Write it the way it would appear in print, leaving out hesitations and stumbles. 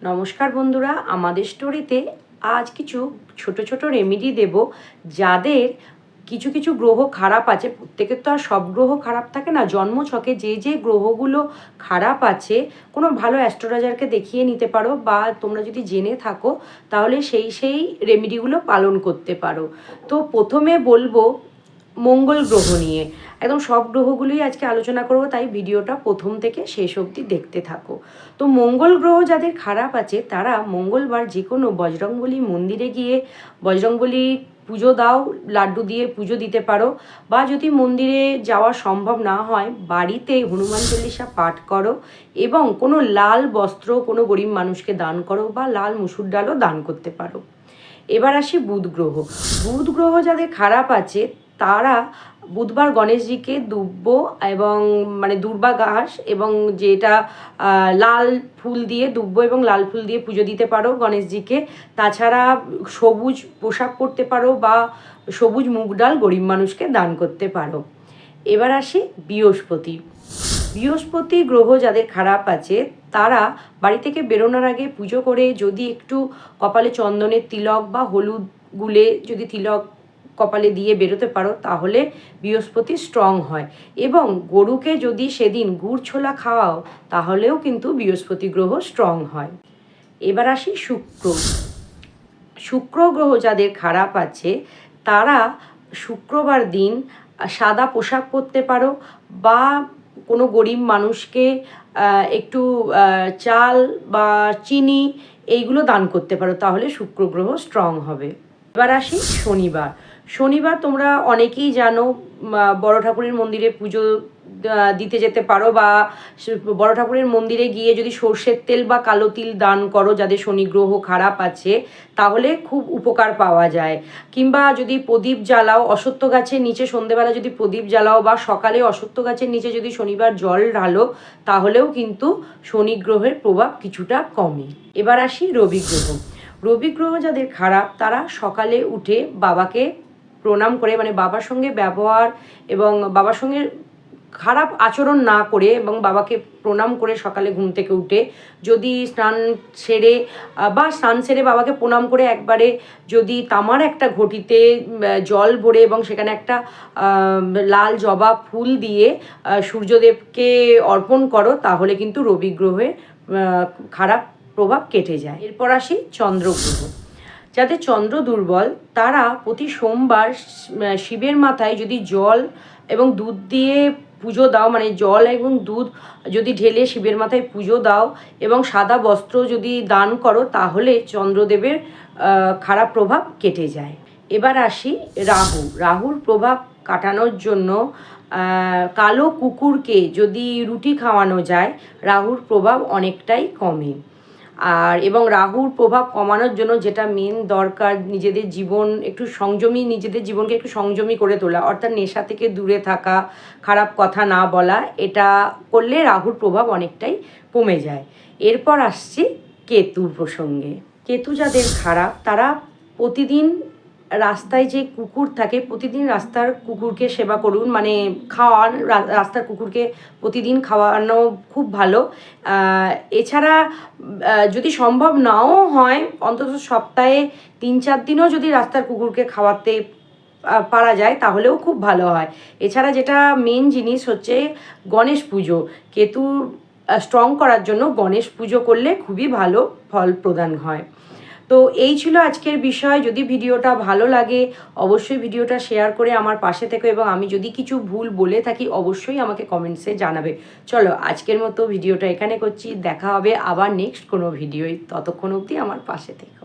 নমস্কার বন্ধুরা, আমাদের স্টোরিতে আজ কিছু ছোট ছোট রেমেডি দেব যাদের কিছু কিছু গ্রহ খারাপ আছে। প্রত্যেকের তো আর সব গ্রহ খারাপ থাকে না। জন্মছকে যে যে গ্রহগুলো খারাপ আছে কোনো ভালো অ্যাস্ট্রোলজারকে দেখিয়ে নিতে পারো, বা তোমরা যদি জেনে থাকো তাহলে সেই রেমেডিগুলো পালন করতে পারো। তো প্রথমে বলবো মঙ্গল গ্রহ নিয়ে। একদম সব গ্রহগুলোই আজকে আলোচনা করব, তাই ভিডিওটা প্রথম থেকে শেষ অবধি দেখতে থাকো। তো মঙ্গল গ্রহ যাদের খারাপ আছে তারা মঙ্গলবার যে কোনো বজরংবলী মন্দিরে গিয়ে বজরংবলী পুজো দাও, লাড্ডু দিয়ে পুজো দিতে পারো, বা যদি মন্দিরে যাওয়া সম্ভব না হয় বাড়িতে হনুমান চল্লিশা পাঠ করো এবং কোনো লাল বস্ত্র কোনো গরিব মানুষকে দান করো, বা লাল মুসুর ডালও দান করতে পারো। এবার আসি বুধ গ্রহ। বুধ গ্রহ যাদের খারাপ আছে তারা বুধবার গণেশজিকে দুব্ব এবং দূর্বা ঘাস এবং যেটা লাল ফুল দিয়ে, দুব্ব এবং লাল ফুল দিয়ে পুজো দিতে পারো গণেশজিকে। তাছাড়া সবুজ পোশাক পরতে পারো বা সবুজ মুগ ডাল গরিব মানুষকে দান করতে পারো। এবার আসি বৃহস্পতি। বৃহস্পতি গ্রহ যাদের খারাপ আছে তারা বাড়ি থেকে বেরোনোর আগে পুজো করে যদি একটু কপালে চন্দনের তিলক বা হলুদ গুলে যদি তিলক কপালে দিয়ে বেরোতে পারো তাহলে বৃহস্পতি স্ট্রং হয়। এবং গরুকে যদি সেদিন গুড় ছোলা খাওয়াও তাহলেও কিন্তু বৃহস্পতি গ্রহ স্ট্রং হয়। এবার আসি শুক্র। শুক্র গ্রহ যাদের খারাপ আছে তারা শুক্রবার দিন সাদা পোশাক পরতে পারো, বা কোনো গরিব মানুষকে একটু চাল বা চিনি এইগুলো দান করতে পারো, তাহলে শুক্র গ্রহ স্ট্রং হবে। এবার আসি শনিবার। শনিবার তোমরা অনেকেই জানো, বড় ঠাকুরের মন্দিরে পুজো দিতে যেতে পারো, বা বড় ঠাকুরের মন্দিরে গিয়ে যদি সর্ষের তেল বা কালো তিল দান করো যাদের শনি গ্রহ খারাপ আছে তাহলে খুব উপকার পাওয়া যায়। কিংবা যদি প্রদীপ জ্বালাও অশ্বত্থ গাছের নিচে, সন্ধেবেলা যদি প্রদীপ জ্বালাও বা সকালে অশ্বত্থ গাছের নিচে যদি শনিবার জল ঢালো তাহলেও কিন্তু শনি গ্রহের প্রভাব কিছুটা কমে। এবার আসি রবি গ্রহ। রবি গ্রহ যাদের খারাপ তারা সকালে উঠে বাবাকে প্রণাম করে, বাবার সঙ্গে ব্যবহার এবং বাবার সঙ্গে খারাপ আচরণ না করে এবং বাবাকে প্রণাম করে সকালে ঘুম থেকে উঠে যদি স্নান সেরে বাবাকে প্রণাম করে একবারে যদি তামার একটা ঘটিতে জল ভরে এবং সেখানে একটা লাল জবা ফুল দিয়ে সূর্যদেবকে অর্পণ করো তাহলে কিন্তু রবি গ্রহের খারাপ প্রভাব কেটে যায়। এরপর আসি চন্দ্রগ্রহ। যাদের চন্দ্র দুর্বল তারা প্রতি সোমবার শিবের মাথায় যদি জল এবং দুধ দিয়ে পুজো দাও, জল এবং দুধ যদি ঢেলে শিবের মাথায় পুজো দাও এবং সাদা বস্ত্র যদি দান করো তাহলে চন্দ্রদেবের খারাপ প্রভাব কেটে যায়। এবার আসি রাহু। রাহুর প্রভাব কাটানোর জন্য কালো কুকুরকে যদি রুটি খাওয়ানো যায় রাহুর প্রভাব অনেকটাই কমে। এবং রাহুর প্রভাব কমানোর জন্য যেটা মেন দরকার, নিজেদের জীবনকে একটু সংযমী করে তোলা, অর্থাৎ নেশা থেকে দূরে থাকা, খারাপ কথা না বলা, এটা করলে রাহুর প্রভাব অনেকটাই কমে যায়। এরপর আসছি কেতুর প্রসঙ্গে। কেতু যাদের খারাপ তারা প্রতিদিন রাস্তায় যে কুকুর থাকে প্রতিদিন রাস্তার কুকুরকে সেবা করুন, খাওয়ান, রাস্তার কুকুরকে প্রতিদিন খাওয়ানো খুব ভালো। এছাড়া যদি সম্ভব নাও হয় অন্তত সপ্তাহে 3-4 দিনও যদি রাস্তার কুকুরকে খাওয়াতে পারা যায় তাহলেও খুব ভালো হয়। এছাড়া যেটা মেন জিনিস হচ্ছে গণেশ পুজো। কেতু স্ট্রং করার জন্য গণেশ পুজো করলে খুবই ভালো ফল প্রদান হয়। তো এই ছিল আজকের বিষয়। যদি ভিডিওটা ভালো লাগে অবশ্যই ভিডিওটা শেয়ার করে আমার পাশে থেকো, এবং আমি যদি কিছু ভুল বলে থাকি অবশ্যই আমাকে কমেন্টসে জানাবে। চলো আজকের মতো ভিডিওটা এখানে করছি, দেখা হবে আবার নেক্সট কোনো ভিডিওয়। ততক্ষণ অবধি আমার পাশে থেকো।